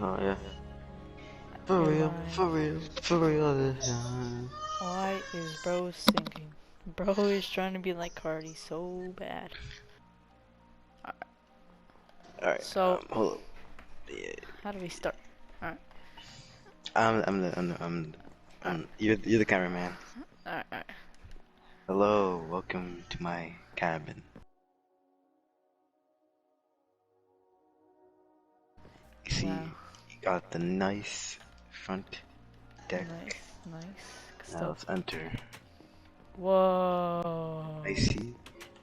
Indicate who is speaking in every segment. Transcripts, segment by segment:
Speaker 1: Oh yeah. For
Speaker 2: You're
Speaker 1: real,
Speaker 2: lying.
Speaker 1: for real, for real this time.
Speaker 2: Why is bro singing? Bro is trying to be like Cardi so bad.
Speaker 1: Alright,
Speaker 2: So,
Speaker 1: hold up. Yeah.
Speaker 2: how do we start? Alright, alright,
Speaker 1: You're the cameraman.
Speaker 2: alright.
Speaker 1: Hello, welcome to my cabin. You see,
Speaker 2: Wow.
Speaker 1: you got the nice front deck.
Speaker 2: Nice, nice
Speaker 1: Now
Speaker 2: stuff.
Speaker 1: let's enter.
Speaker 2: Whoa.
Speaker 1: I see,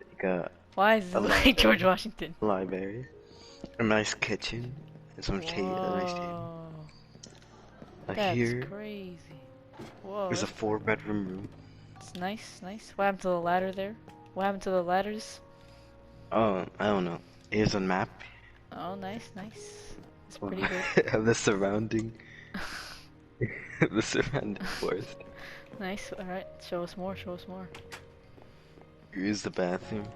Speaker 1: you got
Speaker 2: Why does
Speaker 1: a
Speaker 2: it look like George Washington?
Speaker 1: library, a nice kitchen, and some a nice table.
Speaker 2: Whoa. That's
Speaker 1: Here
Speaker 2: crazy. Whoa,
Speaker 1: is a
Speaker 2: that's
Speaker 1: 4-bedroom room.
Speaker 2: it's nice, nice. What happened to the ladder there? What happened to the ladders?
Speaker 1: Oh, I don't know. Here's a map
Speaker 2: Oh, nice, nice. It's
Speaker 1: of,
Speaker 2: pretty good.
Speaker 1: of the surrounding the surrounding forest.
Speaker 2: Nice, alright. Show us more, show us more.
Speaker 1: Here's the bathroom.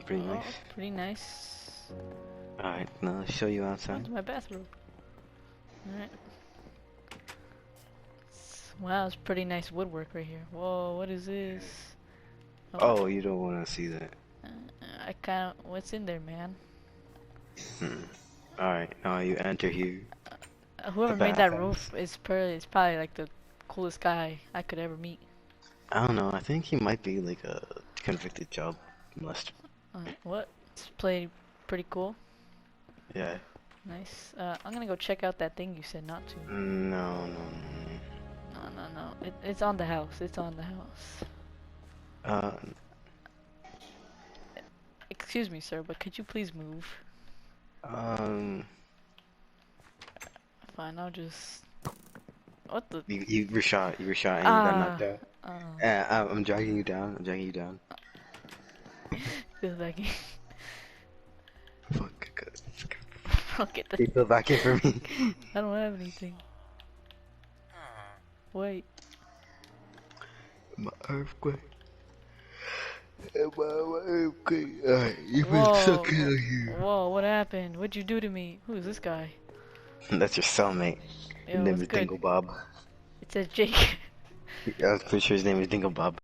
Speaker 1: Pretty
Speaker 2: Oh,
Speaker 1: nice.
Speaker 2: pretty nice.
Speaker 1: Alright, now I'll show you outside.
Speaker 2: Where's my bathroom? Alright. Wow, it's pretty nice woodwork right here. Whoa, what is this?
Speaker 1: Oh, you don't want to see that.
Speaker 2: I kinda. What's in there, man?
Speaker 1: Alright, now you enter here.
Speaker 2: Whoever
Speaker 1: The
Speaker 2: made that
Speaker 1: bathhouse.
Speaker 2: roof is probably like the coolest guy I could ever meet.
Speaker 1: I don't know, I think he might be like a convicted child molester.
Speaker 2: What? It's pretty cool.
Speaker 1: Yeah.
Speaker 2: Nice. I'm gonna go check out that thing you said not to.
Speaker 1: No, no, no.
Speaker 2: No. It's on the house. It's on the house.
Speaker 1: Uh,
Speaker 2: Excuse me, sir, but could you please move?
Speaker 1: um,
Speaker 2: Fine, I'll just. What the?
Speaker 1: you were shot, and you got knocked out.
Speaker 2: Uh,
Speaker 1: I'm dragging you down,
Speaker 2: Feel back in.
Speaker 1: Fuck,
Speaker 2: I'll get
Speaker 1: can you
Speaker 2: the.
Speaker 1: feel back in for me?
Speaker 2: I don't have anything. Wait.
Speaker 1: My earthquake. My earthquake. Alright, you been
Speaker 2: Whoa.
Speaker 1: stuck out here.
Speaker 2: Whoa, what happened? What'd you do to me? Who is this guy?
Speaker 1: That's your cellmate. His
Speaker 2: Yo,
Speaker 1: name
Speaker 2: what's
Speaker 1: is
Speaker 2: good?
Speaker 1: Dingle Bob.
Speaker 2: It says Jake.
Speaker 1: I'm pretty sure his name is Dingle Bob.